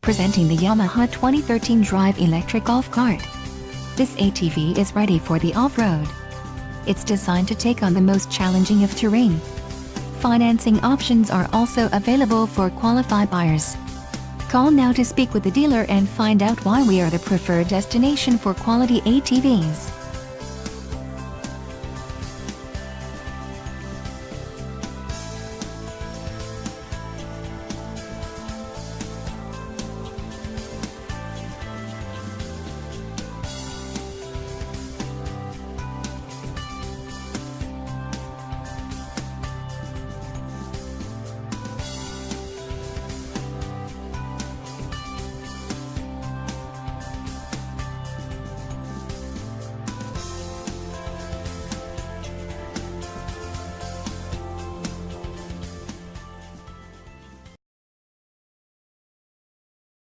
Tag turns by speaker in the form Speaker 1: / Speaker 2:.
Speaker 1: Presenting the Yamaha 2013 Drive Electric Golf Cart. This ATV is ready for the off-road. It's designed to take on the most challenging of terrain. Financing options are also available for qualified buyers. Call now to speak with the dealer and find out why we are the preferred destination for quality ATVs.